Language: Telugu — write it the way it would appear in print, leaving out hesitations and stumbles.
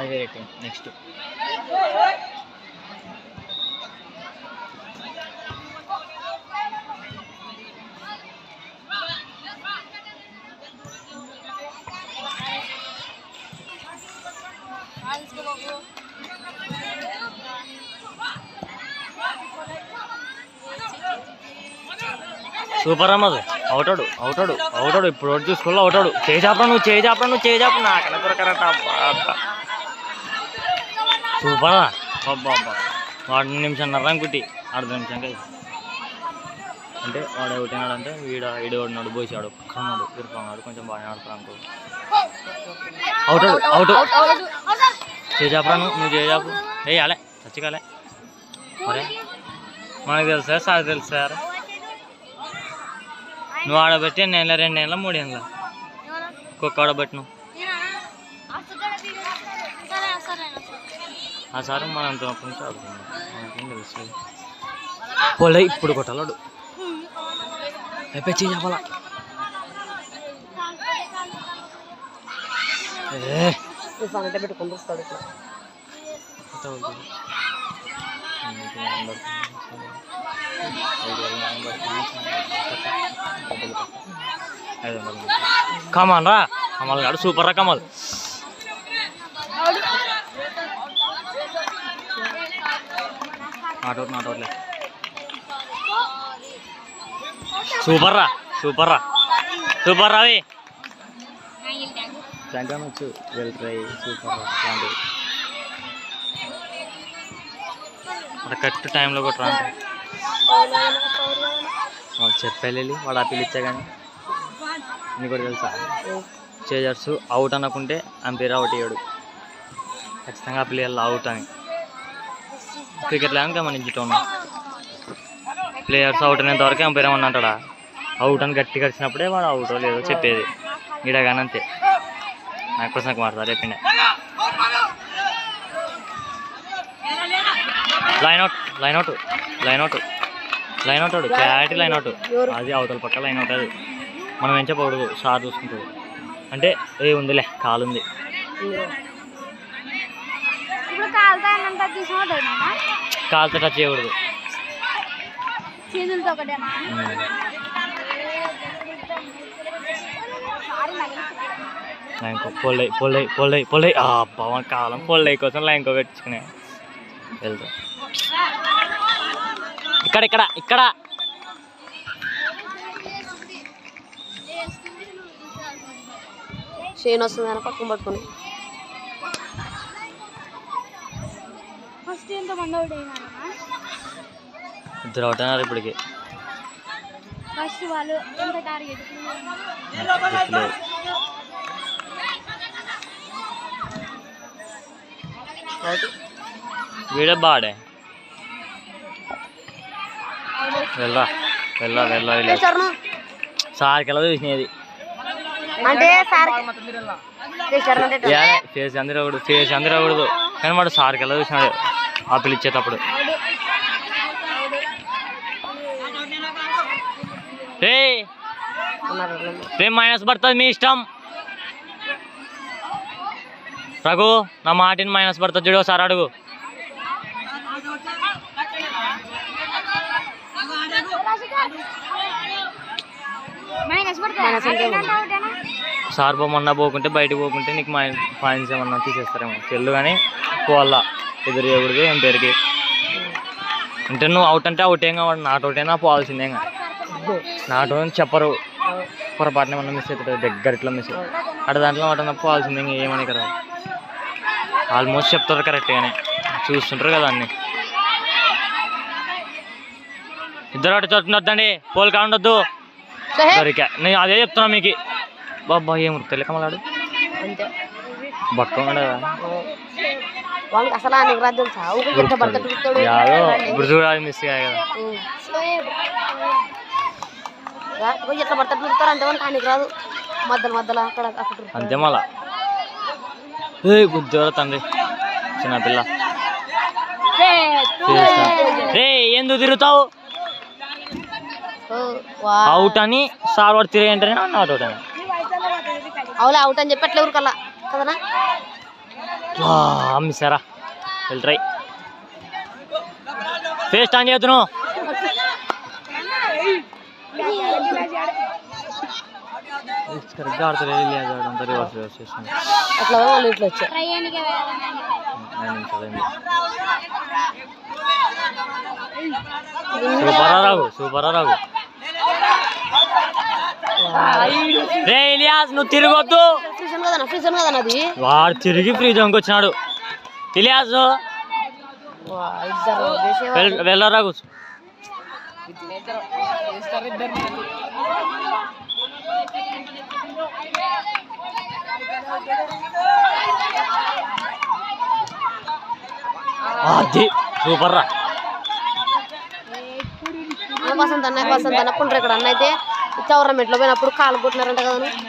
మాది వేరే టీం. Next super అమ్మదు. అవుతాడు అవుతాడు అవుతాడు. ఇప్పుడు ఒకటి చూసుకోవాలి. అవుతాడు. చేజాపరా నువ్వు చేజాపరా నువ్వు చేజాప నాకన్నా కరెక్ట్. సూపరా. అబ్బా అబ్బా వాడు నిమిషంన్నర అనుకుంటి అర్ధ నిమిషం కదా. అంటే వాడు ఒకటినాడు అంటే ఈడు వాడినాడు పోసాడు పక్కన్నాడు తిరుపన్నాడు కొంచెం బాగానే ఆడుతాడు అనుకో. అవుతాడు అవుట్. చేజాపరా నువ్వు చేజాపు. వేయాలే చచ్చికాలే. అరే మనకు తెలుసు సార్ సార్ తెలుసు సార్. నువ్వు ఆడబెట్టి 1 ఏళ్ళ 2 ఏళ్ళ 3 ఏళ్ళ కుక్క ఆడబెట్టి నువ్వు ఆ సార్ మనం అంతనప్పటి నుంచి ఆడుతున్నాం. మనకేం తెలుసు. పోలే ఇప్పుడు కొట్టాలడు అయిపోయి చెప్పాలా. పెట్టుకుంటాడు కమల్ రా. కమల్ గాడు సూపర్ రా. కమల్ నాటోట్లే. సూపర్ రా సూపర్ రా సూపర్ రావి. సంకనొచ్చు వెళ్తాయి సూపర్ రా. అలాంటివి అక్కడ కరెక్ట్ టైంలో కొట్టరా అంటే వాడు చెప్పేళ్ళి వాడు ఆ పిలిచ్చా కానీ నీకు కూడా తెలుసా చేజర్స్ అవుట్ అనుకుంటే అంపైర్ అవుట్ అయ్యాడు. ఖచ్చితంగా ఆ ప్లేయర్లు అవుట్ అని క్రికెట్లో కానీ గమనించటం. ప్లేయర్స్ అవుట్ అనేంత వరకు అంపైర్ ఏమన్నా అంటాడా. అవుట్ అని గట్టి కడిచినప్పుడే వాడు అవుటో లేదో చెప్పేది. ఈడ కానీ అంతే. నాకు ప్రశ్నకు మాట్లాడతారు చెప్పిండే. Line out line out line out line out clarity line out. అది అవతల పక్క లైన్ అవుట్. అది మనం ఏం చెప్పకూడదు. సార్ చూసుకుంటాడు అంటే ఏ ఉందిలే కాలు ఉంది. కాలుతో టచ్ చేయకూడదు. లైన్కో పొల్లై పొల్లై పొల్లై పొల్లై పవన్ కాలం పొల్లై కోసం లైన్కో పెట్టించుకునే వెళ్తా. ఇక్కడ ఇక్కడ ఇక్కడ షేన్ వస్తుంది అని పక్కన పట్టుకుని ఇద్దరు అవుట్ అయినారు ఇప్పటికి. వీడే బాడే వెళ్ళా వెళ్ళా వెళ్ళా వెళ్ళా. సార్కి ఎలా చూసినది అంటే ఫేస్ అందరకూడదు ఫేస్ అందరకూడదు కానీ వాడు సార్కి ఎలా చూసినాడు ఆ పిలిచేటప్పుడు. రే మైనస్ పడుతుంది మీ ఇష్టం. రఘు నా మాటిని మైనస్ పడుతుంది చూడు సార్ అడుగు. సార్ బొమ్మన్నా పోకుంటే బయటకు పోకుంటే నీకు పాయింట్స్ ఏమన్నా తీసేస్తారేమో చెల్లు కానీ పోవాలా ఎదురు చేయకూడదు ఏం పేరుకి. అంటే నువ్వు అవుట్ అంటే అవుట్ ఏం కావాలి నాట్ అవుట్ అయినా పోవాల్సిందే. నాట్ అవుట్ చెప్పరు. పొరపాటున ఏమన్నా మిస్ అవుతుంది దగ్గర ఇట్లా మిస్ అవుతుంది అటు దాంట్లో వాటన్నా పోవాల్సిందే. ఏమని కదా ఆల్మోస్ట్ చెప్తారు కరెక్ట్గానే చూస్తుంటారు కదా అన్నీ. ఇద్దరు ఒకటి చదువుతుండొద్దండి పోల్ కాఉండొద్దు. దొరికా నేను అదే చెప్తున్నా మీకు. బాబా ఏం వృత్తి కమలాడు బక్క ఇప్పుడు చూడాలి మిస్ కాదు కదా. ఎట్లా పడతారు అంతేమని రాదు మధ్యలో మధ్యలో అక్కడ అంతే. మళ్ళా బుద్ధి తండ్రి చిన్నపిల్ల రే ఎందుకు తిరుగుతావు. అవుట్ అని సార్ వాడు తిరిగి ఏంటనే నాట్ అవుట్ అని అవులే అవుట్ అని చెప్పి అట్లా ఊరికల్లా కదనా. అమ్మిసారా వెళ్ళి ఫేస్ ఆన్ చేద్దును కరెక్ట్గా ఆడతారు అంతా రివర్స్ రివర్స్ చేస్తాను అట్లా వాళ్ళు ఇట్లా వచ్చారు 9 నిమిషాలు అయింది సూపరా రాగు సూపరా రాగు రే ఇలియాస్ నువ్వు తిరగొద్దు ఫ్రీజన్ కదా అది వాడు తిరిగి ఫ్రీ జోన్కి వచ్చినాడు ఇలియాస్ వెళ్ళరా కూర్చో అది సూపర్ రా వసంత అన్న పుండ్రు ఇక్కడ అన్న అయితే చౌరమెట్లో పోయినప్పుడు కాలు కొట్టినారంట కదా